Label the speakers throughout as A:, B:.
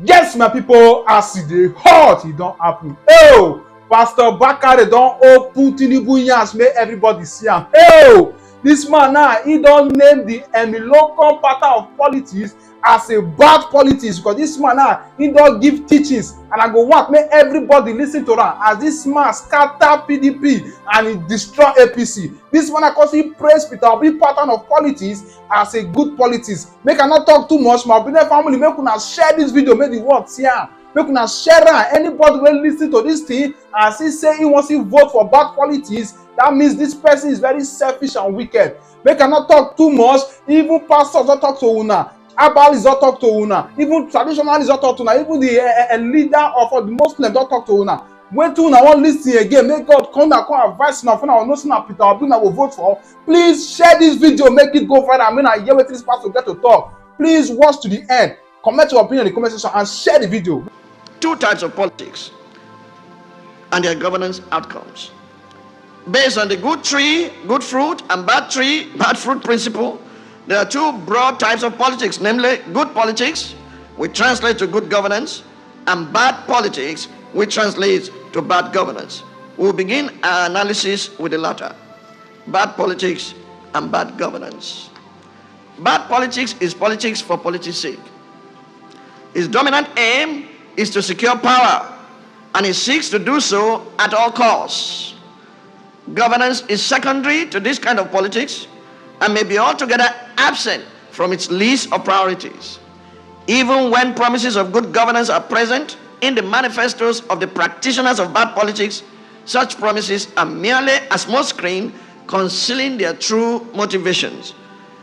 A: Yes, my people, as e dey hot, e don happen. Oh, Pastor Bakare don open Tinubu yansh make everybody see am. Oh, this man now, he don name the Emi Lokan pattern of politics as a bad politics because this man now, he don give teachings and I go want make everybody lis ten to am as this man scatter PDP and he destroy APC. This man na cause he praise Peter Obi pattern of politics as a good politics. Make I not talk too much, my Obinna family, make una share this video, make the world see am. Make una share am. Anybody wey lis ten to this thing and see say he wan still vote for bad politics, that means this person is very selfish and wicked. Make I not talk too much. Even pastors don talk to una, herbalists don talk to una, even traditionalists don talk to una, even the leader of the Muslims don talk to una. Wetin una wan lis ten again? Make God come down come advise una, for una know say na Peter Obi una go vote for. Please share this video, make it go viral. Make una hear wetin this pastor get to talk. Please watch to the end. Comment your opinion in the comment section and share the video.
B: Two types of politics and their governance outcomes. Based on the good tree, good fruit, and bad tree, bad fruit principle, there are two broad types of politics, namely good politics, which translates to good governance, and bad politics, which translates to bad governance. We'll begin our analysis with the latter. Bad politics and bad governance. Bad politics is politics for politics' sake. Its dominant aim is to secure power, and it seeks to do so at all costs. Governance is secondary to this kind of politics and may be altogether absent from its list of priorities. Even when promises of good governance are present in the manifestos of the practitioners of bad politics, such promises are merely a smoke screen concealing their true motivations.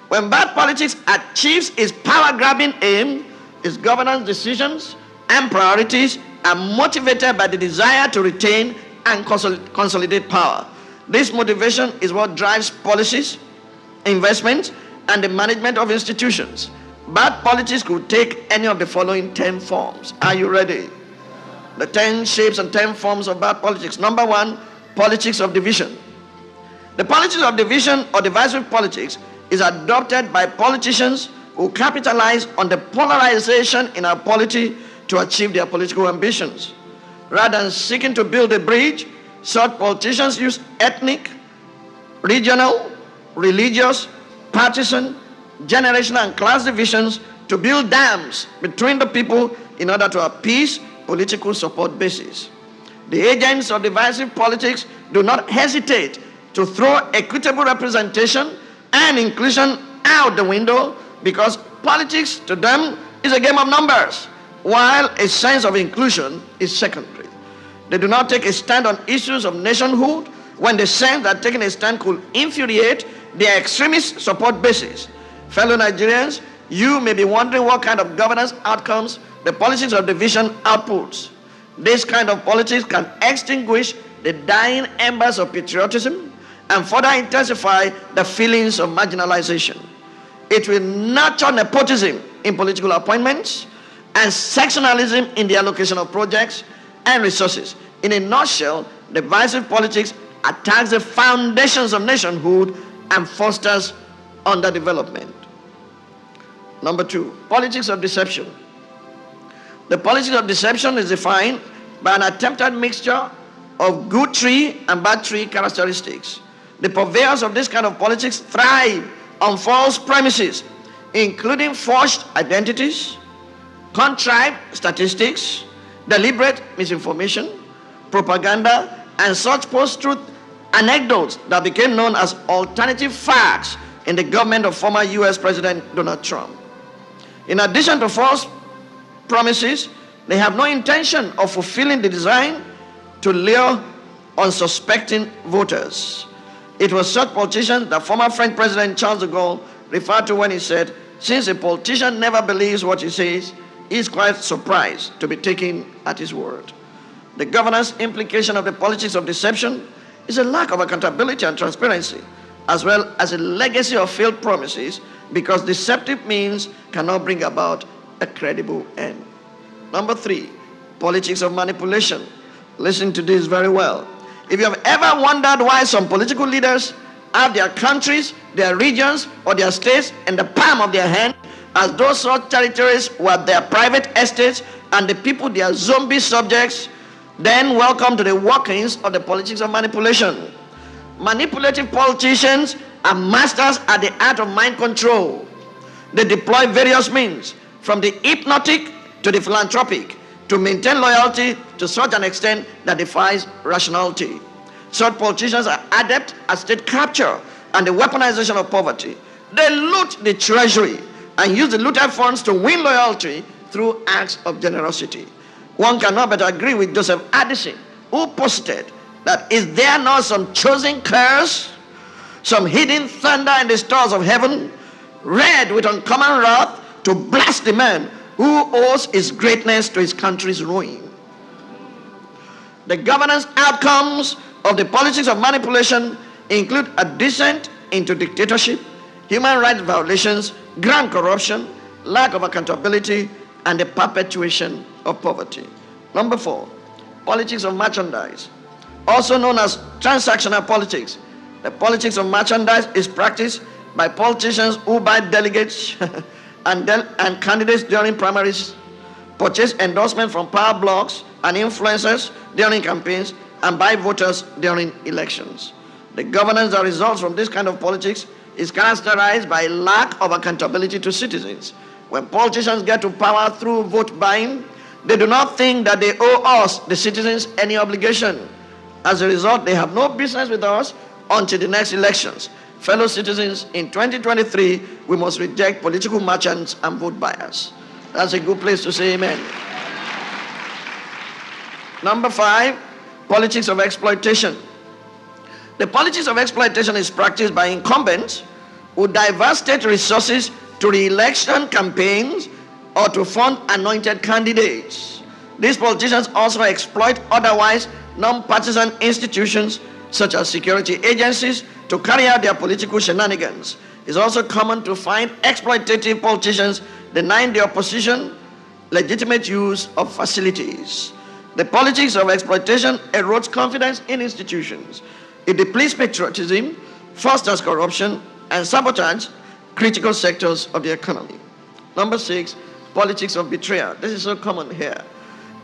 B: When bad politics achieves its power-grabbing aim, its governance decisions and priorities are motivated by the desire to retain and consolidate power. This motivation is what drives policies, investments, and the management of institutions. Bad politics could take any of the following 10 forms. Are you ready? The 10 shapes and 10 forms of bad politics. Number one, politics of division. The politics of division or divisive politics is adopted by politicians who capitalize on the polarization in our polity to achieve their political ambitions. Rather than seeking to build a bridge, such politicians use ethnic, regional, religious, partisan, generational, and class divisions to build dams between the people in order to appease political support bases. The agents of divisive politics do not hesitate to throw equitable representation and inclusion out the window because politics to them is a game of numbers, while a sense of inclusion is secondary. They do not take a stand on issues of nationhood when they sense that taking a stand could infuriate their extremist support bases. Fellow Nigerians, you may be wondering what kind of governance outcomes the politics of division outputs. This kind of politics can extinguish the dying embers of patriotism and further intensify the feelings of marginalization. It will nurture nepotism in political appointments and sectionalism in the allocation of projects and resources. In a nutshell, divisive politics attacks the foundations of nationhood and fosters underdevelopment. Number two, politics of deception. The politics of deception is defined by an attempted mixture of good tree and bad tree characteristics. The purveyors of this kind of politics thrive on false premises, including forged identities, contrived statistics, deliberate misinformation, propaganda, and such post-truth anecdotes that became known as alternative facts in the government of former US President Donald Trump. In addition to false promises, they have no intention of fulfilling the design to lure unsuspecting voters. It was such politicians that former French President Charles de Gaulle referred to when he said, "Since a politician never believes what he says, he is quite surprised to be taken at his word." The governance implication of the politics of deception is a lack of accountability and transparency, as well as a legacy of failed promises, because deceptive means cannot bring about a credible end. Number three, politics of manipulation. Listen to this very well. If you have ever wondered why some political leaders have their countries, their regions, or their states in the palm of their hand, as though such territories were their private estates and the people their zombie subjects, then welcome to the workings of the politics of manipulation. Manipulative politicians are masters at the art of mind control. They deploy various means, from the hypnotic to the philanthropic, to maintain loyalty to such an extent that defies rationality. Such politicians are adept at state capture and the weaponization of poverty. They loot the treasury and use the looted funds to win loyalty through acts of generosity. One cannot but agree with Joseph Addison, who posted that is there not some chosen curse, some hidden thunder in the stars of heaven, read with uncommon wrath to blast the man who owes his greatness to his country's ruin. The governance outcomes of the politics of manipulation include a descent into dictatorship, human rights violations, grand corruption, lack of accountability, and the perpetuation of poverty. Number 4, politics of merchandise, also known as transactional politics. The politics of merchandise is practiced by politicians who buy delegates and candidates during primaries, purchase endorsement from power blocks and influencers during campaigns, and buy voters during elections. The governance that results from this kind of politics is characterized by lack of accountability to citizens. When politicians get to power through vote buying, they do not think that they owe us, the citizens, any obligation. As a result, they have no business with us until the next elections. Fellow citizens, in 2023, we must reject political merchants and vote buyers. That's a good place to say amen. Number 5, politics of exploitation. The politics of exploitation is practiced by incumbents who divert state resources to re-election campaigns or to fund anointed candidates. These politicians also exploit otherwise non-partisan institutions such as security agencies to carry out their political shenanigans. It's also common to find exploitative politicians denying the opposition legitimate use of facilities. The politics of exploitation erodes confidence in institutions. It depletes patriotism, fosters corruption, and sabotages critical sectors of the economy. Number 6, politics of betrayal. This is so common here.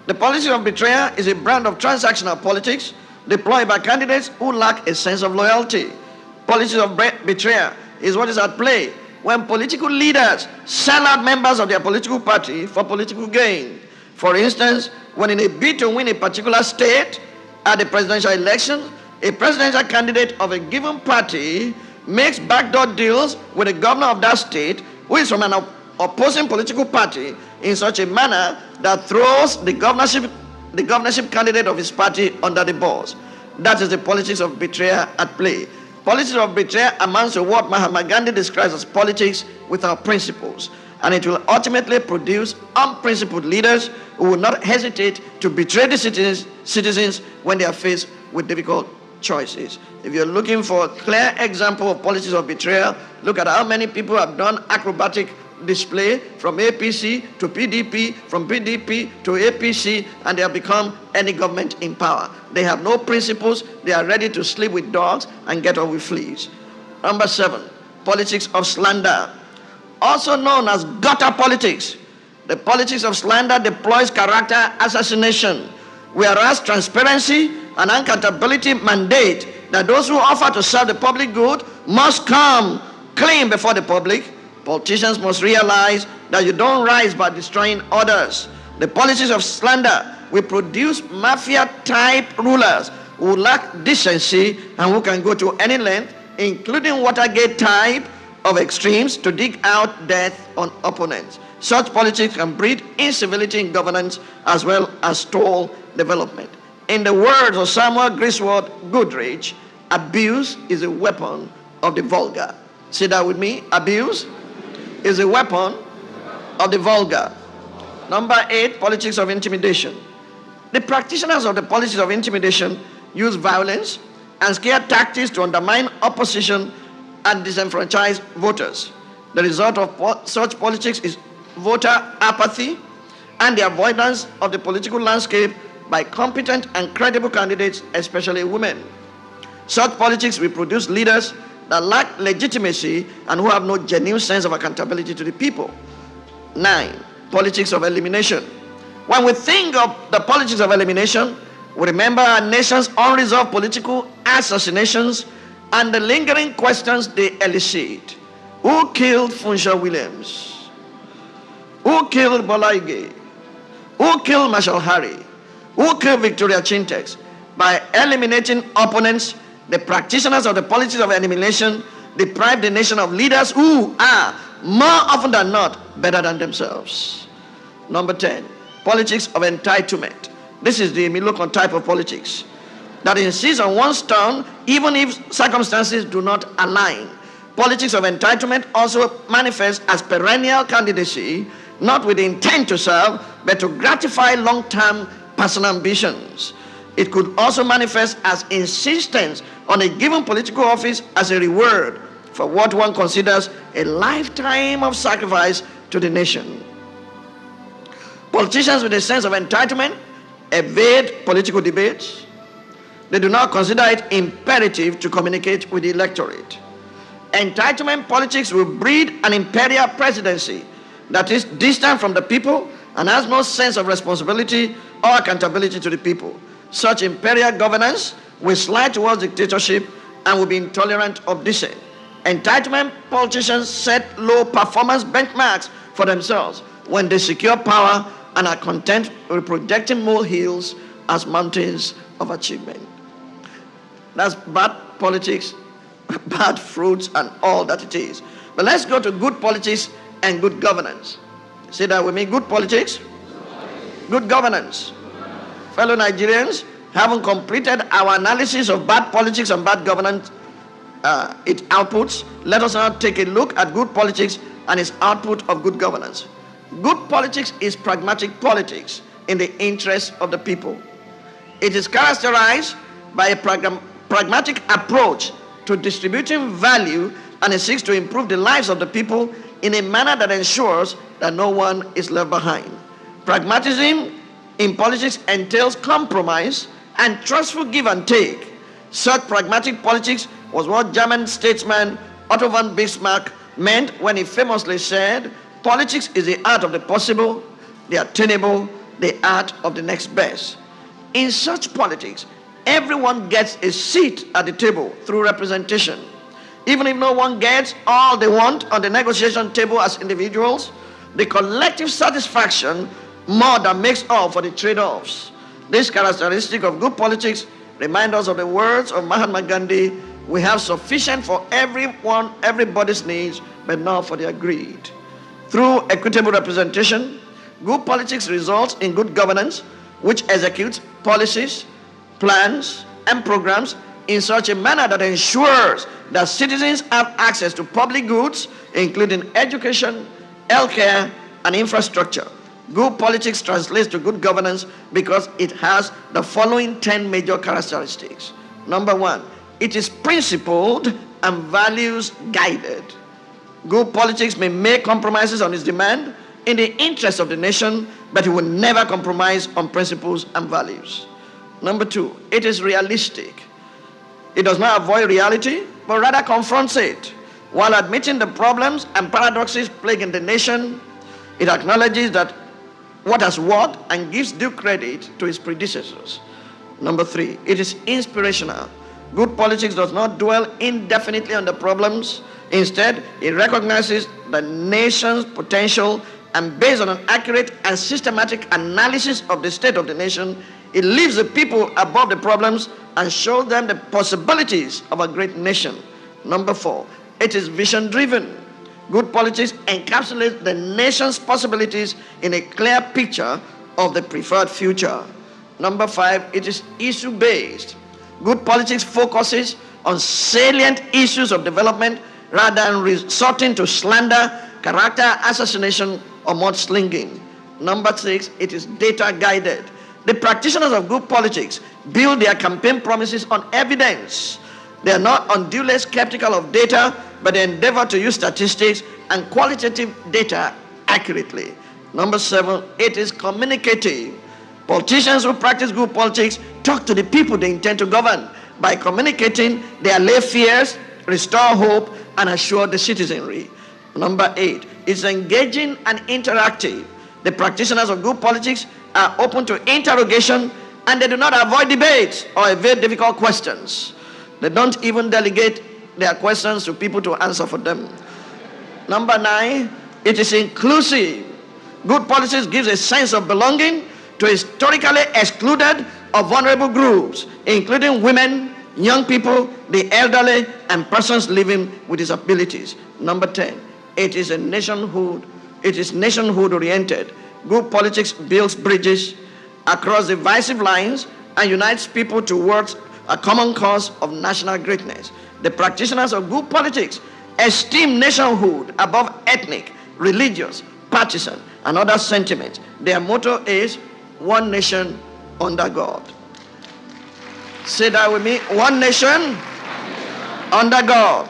B: The politics of betrayal is a brand of transactional politics deployed by candidates who lack a sense of loyalty. Politics of betrayal is what is at play when political leaders sell out members of their political party for political gain. For instance, when in a bid to win a particular state at the presidential election, a presidential candidate of a given party makes backdoor deals with the governor of that state who is from an opposing political party in such a manner that throws the governorship candidate of his party under the bus. That is the politics of betrayal at play. Politics of betrayal amounts to what Mahatma Gandhi describes as politics without principles, and it will ultimately produce unprincipled leaders who will not hesitate to betray the citizens when they are faced with difficult choices. If you're looking for a clear example of politics of betrayal, look at how many people have done acrobatic display from APC to PDP, from PDP to APC, and they have become any government in power. They have no principles. They are ready to sleep with dogs and get off with fleas. Number 7, politics of slander, also known as gutter politics. The politics of slander deploys character assassination, whereas transparency and accountability mandate that those who offer to serve the public good must come clean before the public. Politicians must realize that you don't rise by destroying others. The politics of slander will produce mafia-type rulers who lack decency and who can go to any length, including Watergate type of extremes, to dig out death on opponents. Such politics can breed incivility in governance as well as stall development. In the words of Samuel Griswold Goodrich, abuse is a weapon of the vulgar. Say that with me. Abuse is a weapon of the vulgar. Number 8, politics of intimidation. The practitioners of the politics of intimidation use violence and scare tactics to undermine opposition and disenfranchise voters. The result of such politics is voter apathy and the avoidance of the political landscape by competent and credible candidates, especially women. Such politics will produce leaders that lack legitimacy and who have no genuine sense of accountability to the people. 9, politics of elimination. When we think of the politics of elimination, we remember our nation's unresolved political assassinations and the lingering questions they elicit. Who killed Funsha Williams? Who killed Bola Ige? Who killed Marshall Harry? Who killed Victoria Chintex? By eliminating opponents, the practitioners of the politics of elimination deprive the nation of leaders who are, more often than not, better than themselves. Number 10, politics of entitlement. This is the Emi Lokan type of politics that insists on one's turn even if circumstances do not align. Politics of entitlement also manifests as perennial candidacy, not with the intent to serve, but to gratify long-term personal ambitions. It could also manifest as insistence on a given political office as a reward for what one considers a lifetime of sacrifice to the nation. Politicians with a sense of entitlement evade political debates. They do not consider it imperative to communicate with the electorate. Entitlement politics will breed an imperial presidency that is distant from the people and has no sense of responsibility or accountability to the people. Such imperial governance will slide towards dictatorship and will be intolerant of dissent. Entitlement politicians set low performance benchmarks for themselves when they secure power and are content with projecting molehills as mountains of achievement. That's bad politics, bad fruits, and all that it is. But let's go to good politics and good governance. Say that with me: good politics, good governance. Fellow Nigerians, having completed our analysis of bad politics and bad governance, its outputs, let us now take a look at good politics and its output of good governance. Good politics is pragmatic politics in the interest of the people. It is characterized by a pragmatic approach to distributing value, and it seeks to improve the lives of the people in a manner that ensures that no one is left behind. Pragmatism in politics entails compromise and trustful give and take. Such pragmatic politics was what German statesman Otto von Bismarck meant when he famously said, "Politics is the art of the possible, the attainable, the art of the next best." In such politics, everyone gets a seat at the table through representation. Even if no one gets all they want on the negotiation table as individuals, the collective satisfaction more than makes up for the trade-offs. This characteristic of good politics reminds us of the words of Mahatma Gandhi: "We have sufficient for everyone, everybody's needs, but not for their greed." Through equitable representation, good politics results in good governance, which executes policies, plans, and programs in such a manner that ensures that citizens have access to public goods, including education, healthcare, and infrastructure. Good politics translates to good governance because it has the following 10 major characteristics. Number 1, it is principled and values guided. Good politics may make compromises on its demand in the interest of the nation, but it will never compromise on principles and values. Number 2, it is realistic. It does not avoid reality, but rather confronts it. While admitting the problems and paradoxes plaguing the nation, it acknowledges that what has worked and gives due credit to its predecessors. Number 3, it is inspirational. Good politics does not dwell indefinitely on the problems. Instead, it recognizes the nation's potential, and based on an accurate and systematic analysis of the state of the nation, it lifts the people above the problems and shows them the possibilities of a great nation. Number 4, it is vision-driven. Good politics encapsulates the nation's possibilities in a clear picture of the preferred future. Number 5, it is issue-based. Good politics focuses on salient issues of development rather than resorting to slander, character assassination, or mudslinging. Number 6, it is data-guided. The practitioners of good politics build their campaign promises on evidence. They are not unduly skeptical of data, but they endeavor to use statistics and qualitative data accurately. Number 7, it is communicative. Politicians who practice good politics talk to the people they intend to govern. By communicating, they allay fears, restore hope, and assure the citizenry. Number 8, it's engaging and interactive. The practitioners of good politics are open to interrogation, and they do not avoid debates or evade difficult questions. They don't even delegate their questions to people to answer for them. Number 9, it is inclusive. Good politics gives a sense of belonging to historically excluded or vulnerable groups, including women, young people, the elderly, and persons living with disabilities. Number 10, it is nationhood oriented. Good politics builds bridges across divisive lines and unites people towards a common cause of national greatness. The practitioners of good politics esteem nationhood above ethnic, religious, partisan, and other sentiments. Their motto is one nation under God. Say that with me. One nation under God.